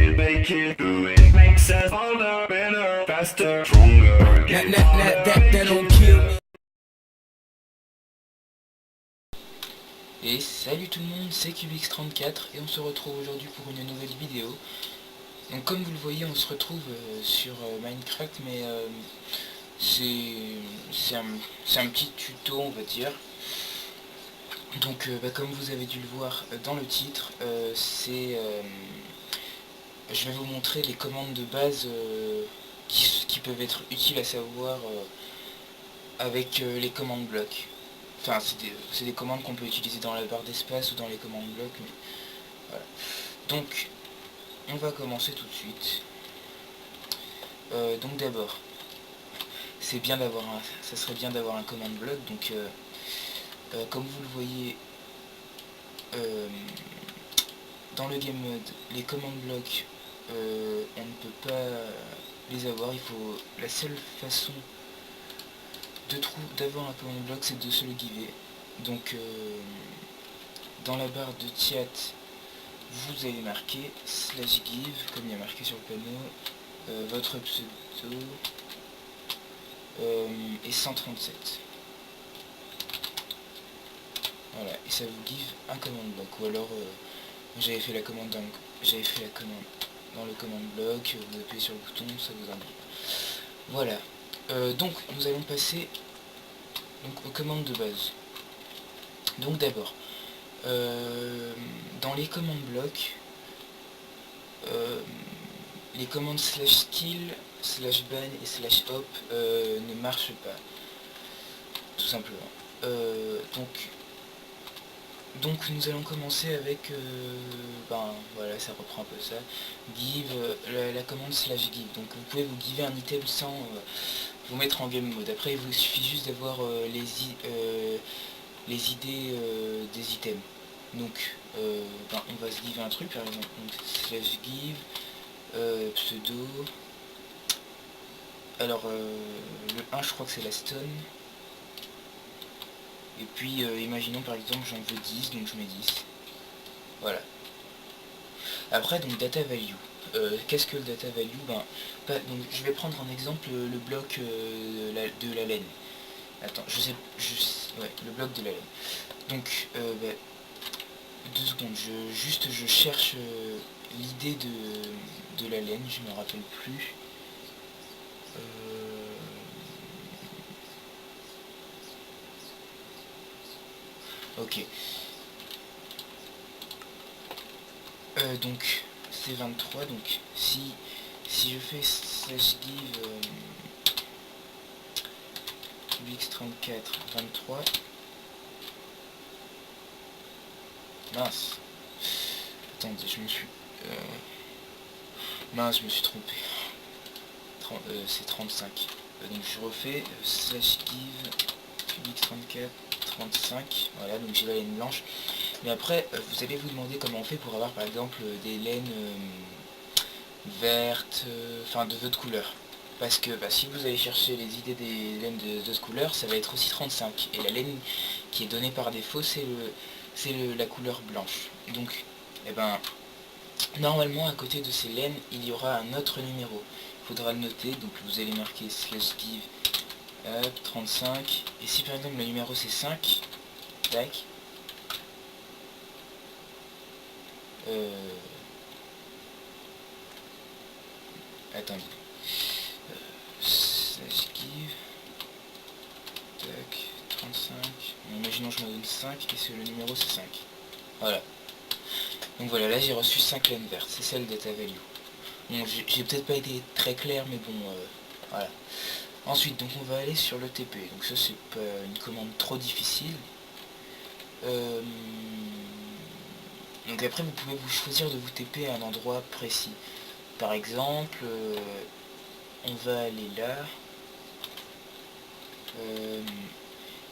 it, do it. Makes us older, better, faster, stronger. That don't kill me. Et salut tout le monde, c'est Cubix34 et on se retrouve aujourd'hui pour une nouvelle vidéo. Donc comme vous le voyez, on se retrouve sur Minecraft, mais c'est un petit tuto, on va dire. Donc comme vous avez dû le voir dans le titre, je vais vous montrer les commandes de base qui peuvent être utiles à savoir avec les commandes blocs. Enfin, c'est des commandes qu'on peut utiliser dans la barre d'espace ou dans les commandes blocs, mais voilà. Donc, on va commencer tout de suite. Donc d'abord, ça serait bien d'avoir un command block. Donc, comme vous le voyez, dans le game mode, les command blocks, on ne peut pas les avoir. La seule façon d'avoir un command block, c'est de se le giver. Donc dans la barre de chat, vous allez marquer /give, comme il y a marqué sur le panneau, votre pseudo et 137. Voilà, et ça vous give un command block. Ou alors j'avais fait la commande dans le command block, vous appuyez sur le bouton, ça vous indique. Voilà. Donc nous allons passer aux commandes de base. Donc d'abord, dans les commandes blocs, les commandes /kill, /ban et /hop ne marchent pas, tout simplement. Donc nous allons commencer avec, voilà, ça reprend un peu ça, give, la commande /give. Donc vous pouvez vous giver un item sans vous mettre en game mode. Après il vous suffit juste d'avoir les idées des items. Donc on va se give un truc par exemple, donc /give, pseudo, alors le 1 je crois que c'est la stone, et puis imaginons par exemple j'en veux 10, donc je mets 10, voilà. Après donc data value, qu'est-ce que le data value? Donc je vais prendre en exemple le bloc de la laine. Attends, ouais, le bloc de la laine. Donc 2 secondes, je cherche l'idée de la laine, je me rappelle plus. Ok. Donc c'est 23, donc si je fais /give Cubix34 23, mince, attendez, je me suis trompé, c'est 35, donc je refais /give Cubix34 35, voilà, donc j'ai la laine blanche. Mais après vous allez vous demander comment on fait pour avoir par exemple des laines vertes, enfin de votre couleur. Parce que si vous allez chercher les idées des laines de d'autres couleurs, ça va être aussi 35. Et la laine qui est donnée par défaut, c'est la couleur blanche. Donc, normalement, à côté de ces laines, il y aura un autre numéro. Il faudra le noter, donc vous allez marquer /give 35. Et si par exemple le numéro c'est 5, tac, attendez, /give, tac, 35, imaginons je me donne 5 et c'est le numéro c'est 5, voilà. Donc voilà, là j'ai reçu 5 laines vertes, c'est ça le data value. Bon, j'ai peut-être pas été très clair, mais bon, voilà. Ensuite, donc on va aller sur le TP, donc ça c'est pas une commande trop difficile. Donc après vous pouvez vous choisir de vous TP à un endroit précis. Par exemple, on va aller là.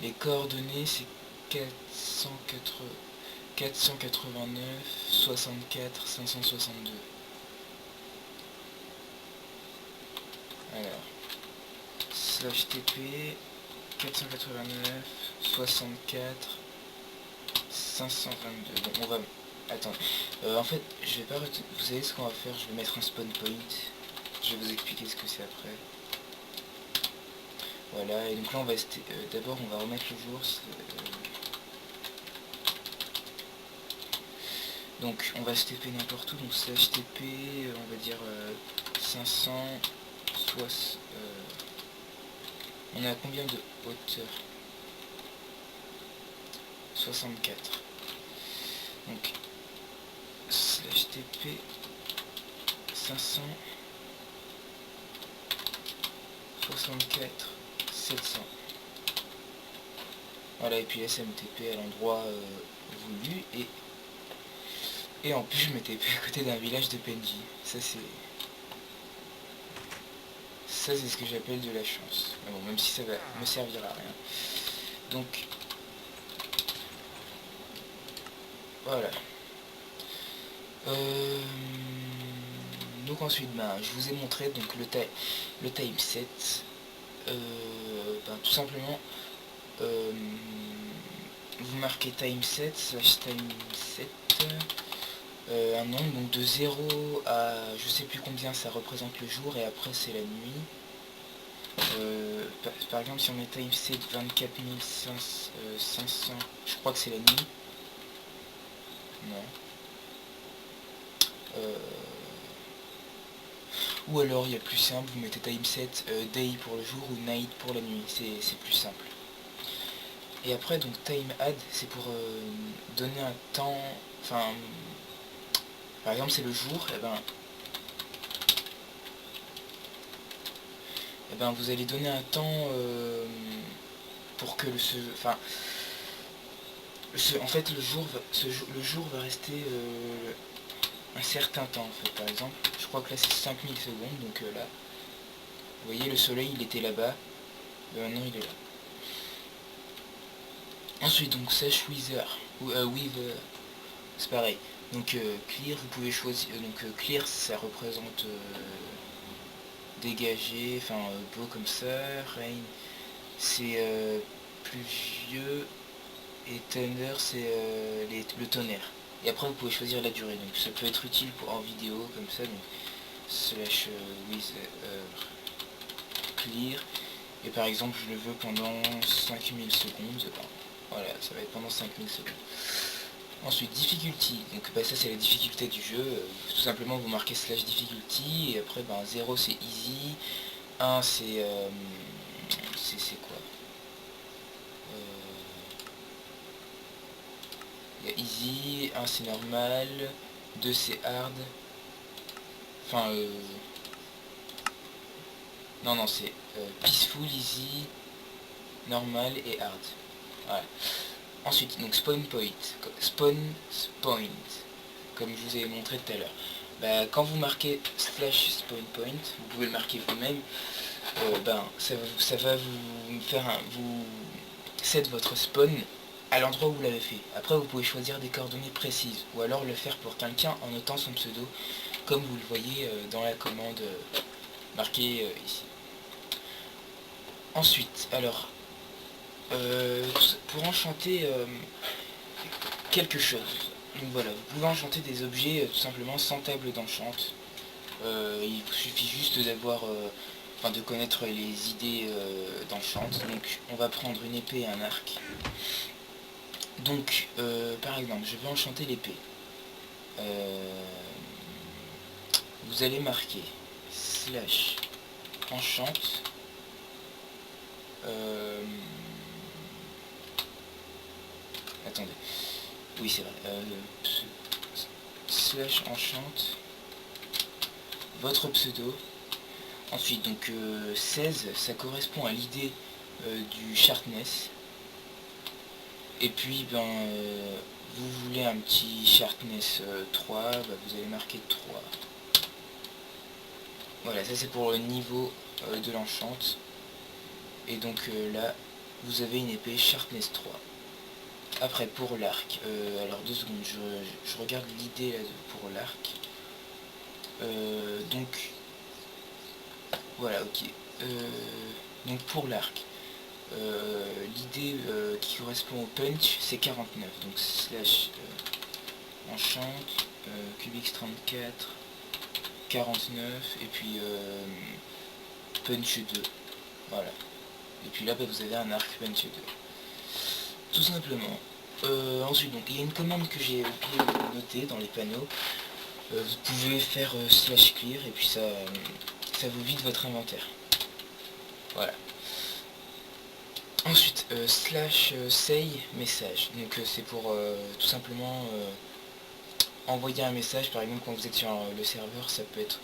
Les coordonnées c'est 489 64 562. Alors /TP 489 64 522. Bon, Attends, en fait, je vais pas... Vous savez ce qu'on va faire? Je vais mettre un spawn point. Je vais vous expliquer ce que c'est après. Voilà, et donc là on va... d'abord on va remettre le jour. Donc on va se TP n'importe où, donc slash TP, on va dire 500, soit... on a combien de hauteur? 64. Donc slash TP 500 64 700. Voilà, et puis SMTP à l'endroit voulu, et en plus je me TP à côté d'un village de PNJ. Ça c'est ce que j'appelle de la chance. Mais bon, même si ça va me servir à rien. Donc voilà. Donc ensuite, je vous ai montré donc le timeset. Tout simplement, vous marquez timeset slash timeset un nombre donc de 0 à je sais plus combien ça représente le jour, et après c'est la nuit. Par exemple, si on met timeset 24 500, je crois que c'est la nuit. Non. Ou alors il y a plus simple, vous mettez timeset day pour le jour ou night pour la nuit, c'est plus simple. Et après donc time add, c'est pour donner un temps, enfin par exemple c'est le jour, et ben vous allez donner un temps pour que en fait le jour va rester un certain temps en fait. Par exemple, je crois que là c'est 5000 secondes, donc là, vous voyez le soleil il était là-bas, maintenant il est là. Ensuite donc slash wither, c'est pareil. Donc clear, vous pouvez choisir, donc clear ça représente dégagé, enfin beau comme ça, rain c'est pluvieux, et thunder c'est le tonnerre. Et après vous pouvez choisir la durée, donc ça peut être utile en vidéo comme ça, donc slash with clear, et par exemple je le veux pendant 5000 secondes, voilà, ça va être pendant 5000 secondes. Ensuite difficulty, donc ça c'est la difficulté du jeu, tout simplement vous marquez slash difficulty, et après 0 c'est easy, 1 c'est quoi, il y a easy, 1 c'est normal, 2 c'est hard, enfin non c'est peaceful, easy, normal et hard. Voilà. Ensuite donc spawn point, comme je vous ai montré tout à l'heure. Quand vous marquez slash spawn point, vous pouvez le marquer vous-même, ça va vous faire vous set votre spawn à l'endroit où vous l'avez fait. Après vous pouvez choisir des coordonnées précises, ou alors le faire pour quelqu'un en notant son pseudo, comme vous le voyez dans la commande marquée ici. Ensuite, alors, pour enchanter quelque chose, donc voilà, vous pouvez enchanter des objets tout simplement sans table d'enchant. Il vous suffit juste d'avoir, de connaître les idées d'enchant. Donc on va prendre une épée et un arc. Donc par exemple, je vais enchanter l'épée. Vous allez marquer slash enchant attendez, oui c'est vrai, slash enchant votre pseudo. Ensuite donc 16 ça correspond à l'idée du sharpness, et puis vous voulez un petit sharpness 3, vous allez marquer 3. Voilà, ça c'est pour le niveau de l'enchant. Et donc là vous avez une épée sharpness 3. Après pour l'arc, alors 2 secondes, je regarde l'idée pour l'arc. Donc voilà, ok. Donc pour l'arc, l'idée qui correspond au punch c'est 49, donc slash enchant, Cubix 34, 49 et puis punch 2. Voilà. Et puis là bah, vous avez un arc punch 2. Tout simplement. Ensuite donc il y a une commande que j'ai oublié de noter dans les panneaux. Vous pouvez faire /clear et puis ça vous vide votre inventaire. Voilà. Ensuite /say message. Donc c'est pour tout simplement envoyer un message, par exemple quand vous êtes sur le serveur, ça peut être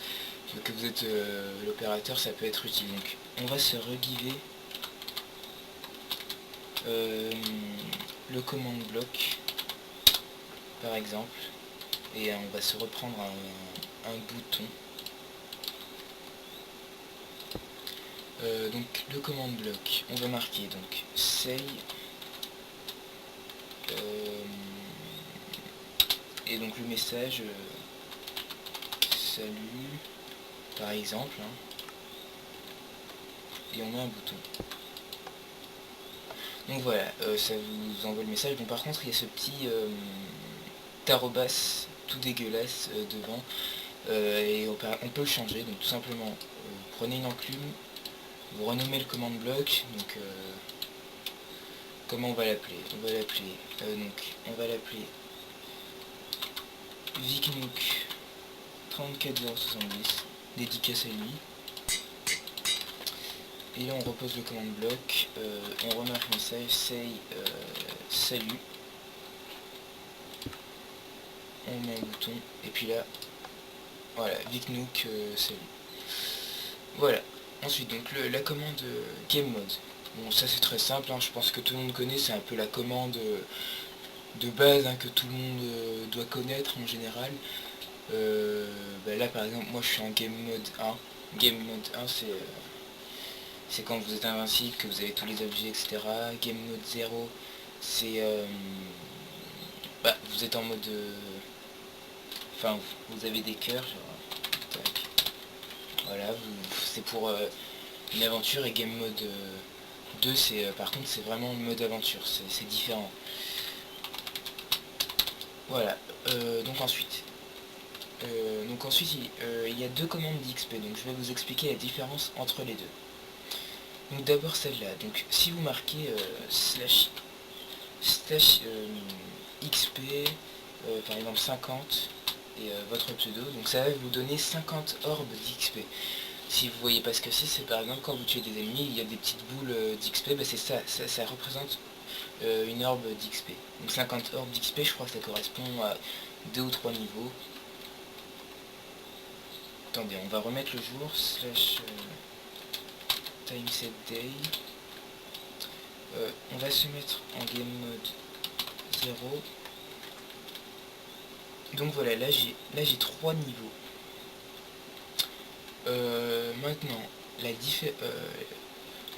que vous êtes l'opérateur, ça peut être utile. Donc on va se regiver le command bloc par exemple et on va se reprendre un bouton. Donc le command bloc, on va marquer donc say et donc le message salut par exemple hein, et on met un bouton. Donc voilà, ça vous envoie le message. Bon par contre il y a ce petit tarobas tout dégueulasse devant et on peut le changer. Donc tout simplement prenez une enclume, vous renommez le command bloc. Donc comment on va l'appeler? On va l'appeler Vicnook 34070, dédicace à lui. Et là on repose le command bloc, on remarque le message say salut, on met un bouton et puis là voilà Vicnook salut. Voilà. Ensuite donc la commande game mode. Bon ça c'est très simple hein, je pense que tout le monde connaît, c'est un peu la commande de base hein, que tout le monde doit connaître en général. Bah là par exemple moi je suis en game mode 1. Game mode 1 c'est quand vous êtes invincible, que vous avez tous les objets, etc. Game mode 0, c'est bah, vous êtes en mode enfin vous avez des cœurs genre, tac. Voilà, c'est pour une aventure. Et game mode 2 c'est par contre c'est vraiment mode aventure, c'est différent. Voilà, donc ensuite il y a deux commandes d'XP, donc je vais vous expliquer la différence entre les deux. Donc d'abord celle-là, donc si vous marquez XP, par exemple 50, et votre pseudo, donc ça va vous donner 50 orbes d'XP. Si vous voyez pas ce que c'est par exemple quand vous tuez des ennemis, il y a des petites boules d'XP, bah c'est ça représente une orbe d'XP. Donc 50 orbes d'XP, je crois que ça correspond à 2 ou 3 niveaux. Attendez, on va remettre le jour, time set day. On va se mettre en game mode 0. Donc voilà, là j'ai 3 niveaux. Maintenant, la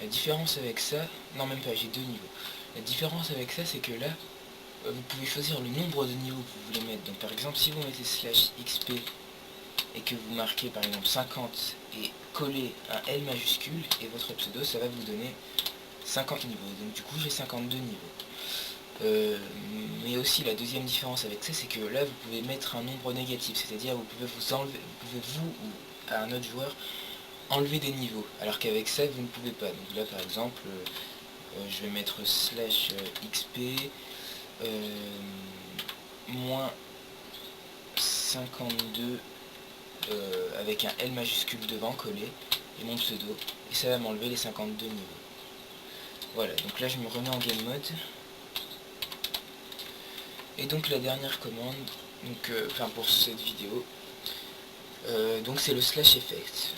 différence avec ça... Non, même pas, j'ai 2 niveaux. La différence avec ça, c'est que là, vous pouvez choisir le nombre de niveaux que vous voulez mettre. Donc par exemple, si vous mettez /XP et que vous marquez par exemple 50 et collez un L majuscule et votre pseudo, ça va vous donner 50 niveaux. Donc du coup, j'ai 52 niveaux. Mais aussi la deuxième différence avec ça, c'est que là vous pouvez mettre un nombre négatif, c'est-à-dire vous pouvez vous ou à un autre joueur enlever des niveaux, alors qu'avec ça vous ne pouvez pas. Donc là par exemple je vais mettre /XP moins 52 avec un L majuscule devant collé et mon pseudo, et ça va m'enlever les 52 niveaux. Voilà, donc là je me remets en game mode. Et donc la dernière commande, donc, pour cette vidéo, donc c'est le /effect.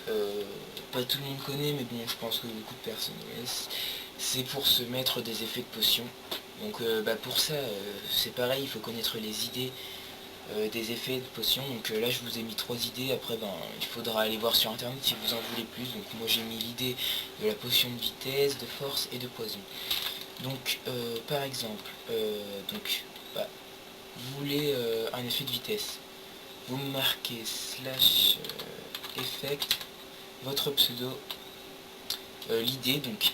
Pas tout le monde connaît, mais bon, je pense que beaucoup de personnes connaissent. C'est pour se mettre des effets de potion. Donc pour ça, c'est pareil, il faut connaître les idées des effets de potion. Donc là je vous ai mis 3 idées, après il faudra aller voir sur internet si vous en voulez plus. Donc moi j'ai mis l'idée de la potion de vitesse, de force et de poison. Donc par exemple, vous voulez un effet de vitesse, vous marquez /effect, votre pseudo, l'idée, donc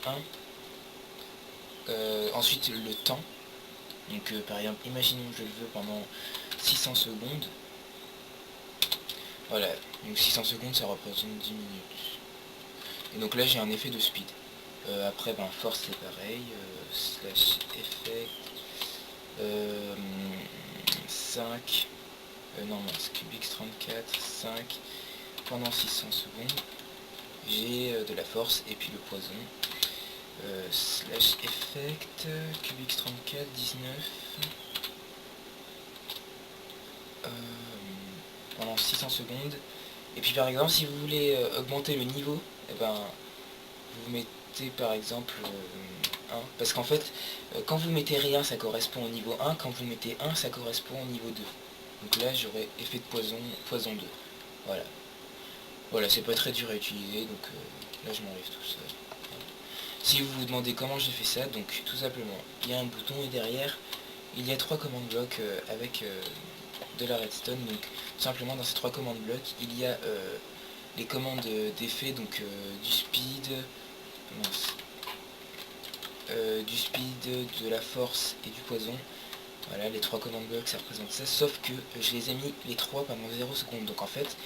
1, ensuite le temps, donc par exemple, imaginons que je le veux pendant 600 secondes. Voilà, donc 600 secondes ça représente 10 minutes. Et donc là j'ai un effet de speed. Après ben force c'est pareil, slash effect, 5, non mince, Cubix 34, 5, pendant 600 secondes, j'ai de la force et puis le poison, slash effect, Cubix 34, 19, pendant 600 secondes, et puis par exemple si vous voulez augmenter le niveau, et ben vous mettez par exemple 1, parce qu'en fait quand vous mettez rien ça correspond au niveau 1, quand vous mettez 1 ça correspond au niveau 2. Donc là j'aurai effet de poison, poison 2. Voilà. Voilà, c'est pas très dur à utiliser, donc là je m'enlève tout ça. Voilà. Si vous vous demandez comment j'ai fait ça, donc tout simplement, il y a un bouton et derrière, il y a 3 commandes blocs avec de la redstone. Donc tout simplement dans ces 3 commandes blocs, il y a les commandes d'effet, donc du speed, du speed, de la force et du poison. Voilà, les 3 commandes blocs ça représente ça, sauf que je les ai mis les 3 pendant 0 secondes, donc en fait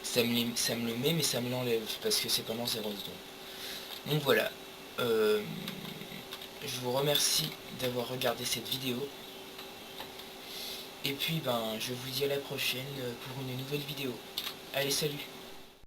ça me le met mais ça me l'enlève parce que c'est pendant 0 secondes. Donc voilà, je vous remercie d'avoir regardé cette vidéo, et puis ben je vous dis à la prochaine pour une nouvelle vidéo. Allez, salut!